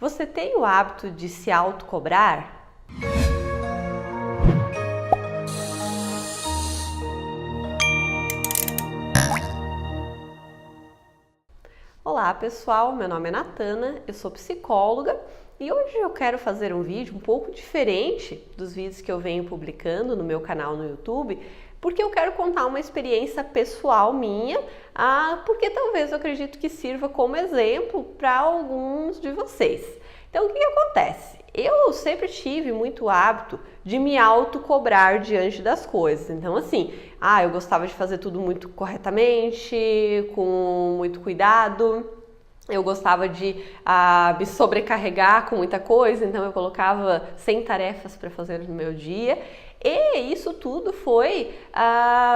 Você tem o hábito de se autocobrar? Olá pessoal, meu nome é Natana, eu sou psicóloga e hoje eu quero fazer um vídeo um pouco diferente dos vídeos que eu venho publicando no meu canal no YouTube, porque eu quero contar uma experiência pessoal minha, porque talvez eu acredito que sirva como exemplo para alguns de vocês. Então o que acontece? Eu sempre tive muito hábito de me autocobrar diante das coisas. Então assim, eu gostava de fazer tudo muito corretamente, com muito cuidado. Eu gostava de me sobrecarregar com muita coisa, então eu colocava 100 tarefas para fazer no meu dia. E isso tudo foi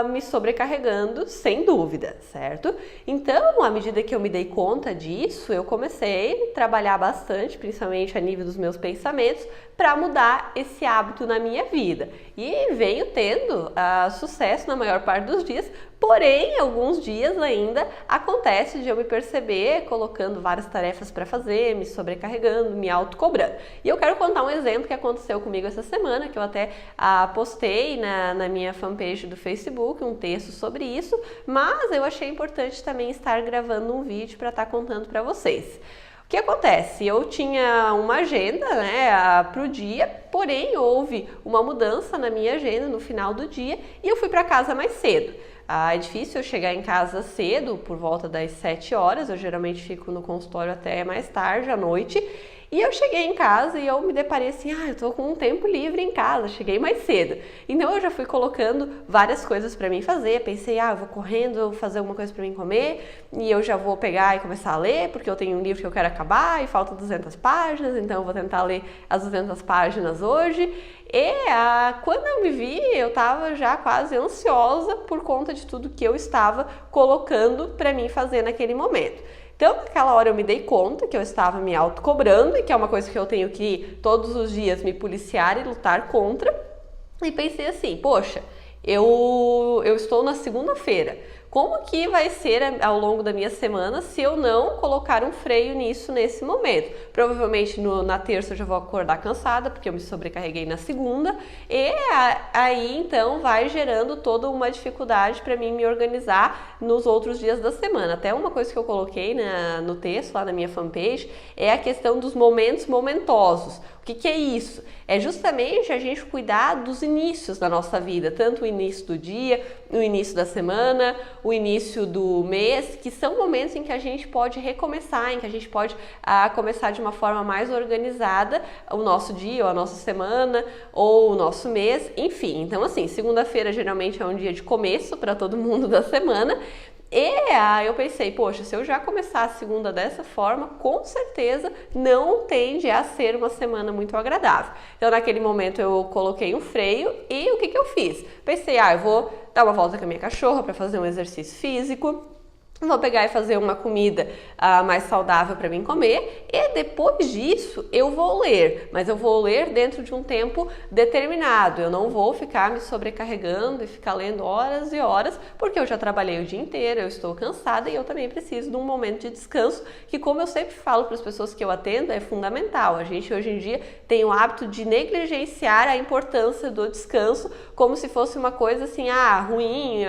me sobrecarregando, sem dúvida, certo? Então, à medida que eu me dei conta disso, eu comecei a trabalhar bastante, principalmente a nível dos meus pensamentos, para mudar esse hábito na minha vida. E venho tendo sucesso na maior parte dos dias, porém, alguns dias ainda acontece de eu me perceber colocando várias tarefas para fazer, me sobrecarregando, me autocobrando. E eu quero contar um exemplo que aconteceu comigo essa semana, que eu até postei na minha fanpage do Facebook um texto sobre isso, mas eu achei importante também estar gravando um vídeo para estar contando para vocês. O que acontece? Eu tinha uma agenda, para o dia, porém houve uma mudança na minha agenda no final do dia e eu fui para casa mais cedo. É difícil eu chegar em casa cedo, por volta das 7 horas, eu geralmente fico no consultório até mais tarde, à noite. E eu cheguei em casa e eu me deparei assim, eu tô com um tempo livre em casa, cheguei mais cedo. Então eu já fui colocando várias coisas para mim fazer, pensei, eu vou correndo, eu vou fazer alguma coisa para mim comer, e eu já vou pegar e começar a ler, porque eu tenho um livro que eu quero acabar e faltam 200 páginas, então eu vou tentar ler as 200 páginas hoje. E quando eu me vi, eu estava já quase ansiosa por conta de tudo que eu estava colocando para mim fazer naquele momento. Então, naquela hora eu me dei conta que eu estava me autocobrando e que é uma coisa que eu tenho que todos os dias me policiar e lutar contra. E pensei assim, poxa, eu estou na segunda-feira. Como que vai ser ao longo da minha semana se eu não colocar um freio nisso nesse momento? Provavelmente na terça eu já vou acordar cansada, porque eu me sobrecarreguei na segunda, e aí então vai gerando toda uma dificuldade para mim me organizar nos outros dias da semana. Até uma coisa que eu coloquei no texto lá na minha fanpage é a questão dos momentos momentosos. O que é isso? É justamente a gente cuidar dos inícios da nossa vida, tanto o início do dia, o início da semana, o início do mês, que são momentos em que a gente pode recomeçar, em que a gente pode começar de uma forma mais organizada o nosso dia, ou a nossa semana, ou o nosso mês, enfim. Então assim, segunda-feira geralmente é um dia de começo para todo mundo da semana. E eu pensei, poxa, se eu já começar a segunda dessa forma, com certeza não tende a ser uma semana muito agradável. Então naquele momento eu coloquei um freio e o que eu fiz? Pensei, eu vou dar uma volta com a minha cachorra para fazer um exercício físico. Vou pegar e fazer uma comida mais saudável para mim comer e depois disso eu vou ler, mas eu vou ler dentro de um tempo determinado. Eu não vou ficar me sobrecarregando e ficar lendo horas e horas, porque eu já trabalhei o dia inteiro, eu estou cansada e eu também preciso de um momento de descanso, que como eu sempre falo para as pessoas que eu atendo, é fundamental. A gente hoje em dia tem o hábito de negligenciar a importância do descanso como se fosse uma coisa assim, ruim,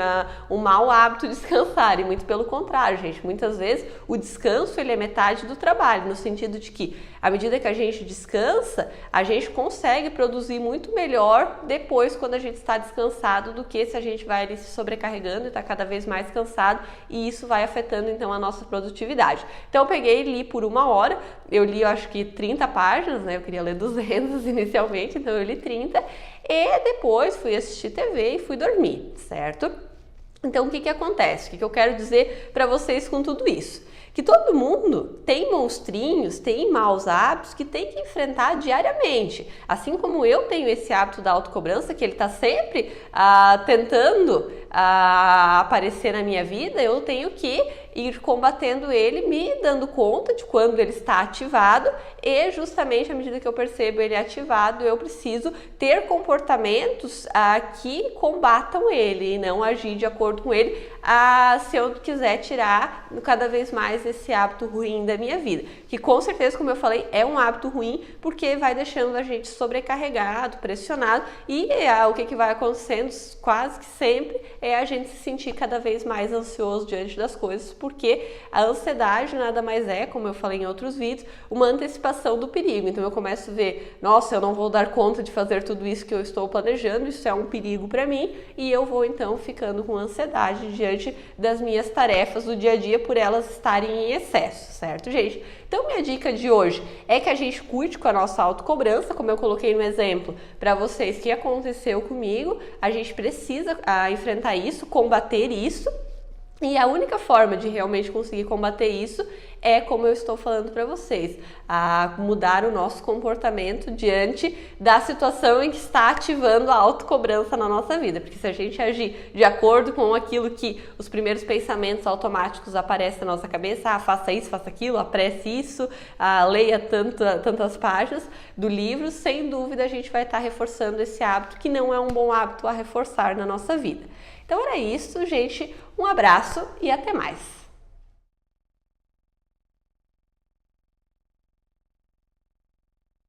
um mau hábito descansar, e muito pelo contrário, gente. Muitas vezes o descanso ele é metade do trabalho, no sentido de que à medida que a gente descansa, a gente consegue produzir muito melhor depois quando a gente está descansado do que se a gente vai ali se sobrecarregando e está cada vez mais cansado, e isso vai afetando então a nossa produtividade. Então eu peguei e li por 1 hora, eu li eu acho que 30 páginas, eu queria ler 200 inicialmente, então eu li 30 e depois fui assistir TV e fui dormir, certo? Então o que acontece? O que eu quero dizer para vocês com tudo isso? Que todo mundo tem monstrinhos, tem maus hábitos que tem que enfrentar diariamente. Assim como eu tenho esse hábito da autocobrança, que ele está sempre tentando aparecer na minha vida, eu tenho que ir combatendo ele, me dando conta de quando ele está ativado, e justamente à medida que eu percebo ele ativado, eu preciso ter comportamentos que combatam ele e não agir de acordo com ele, se eu quiser tirar cada vez mais esse hábito ruim da minha vida. Que com certeza, como eu falei, é um hábito ruim porque vai deixando a gente sobrecarregado, pressionado e o que vai acontecendo quase que sempre é a gente se sentir cada vez mais ansioso diante das coisas, porque a ansiedade nada mais é, como eu falei em outros vídeos, uma antecipação do perigo. Então eu começo a ver, nossa, eu não vou dar conta de fazer tudo isso que eu estou planejando, isso é um perigo para mim, e eu vou então ficando com ansiedade diante das minhas tarefas do dia a dia por elas estarem em excesso, certo, gente? Então minha dica de hoje é que a gente cuide com a nossa autocobrança, como eu coloquei no exemplo para vocês que aconteceu comigo, a gente precisa enfrentar isso, combater isso. E a única forma de realmente conseguir combater isso é, como eu estou falando para vocês, mudar o nosso comportamento diante da situação em que está ativando a autocobrança na nossa vida. Porque se a gente agir de acordo com aquilo que os primeiros pensamentos automáticos aparecem na nossa cabeça, faça isso, faça aquilo, apresse isso, leia tantas páginas do livro, sem dúvida a gente vai estar reforçando esse hábito que não é um bom hábito a reforçar na nossa vida. Então era isso, gente. Um abraço e até mais!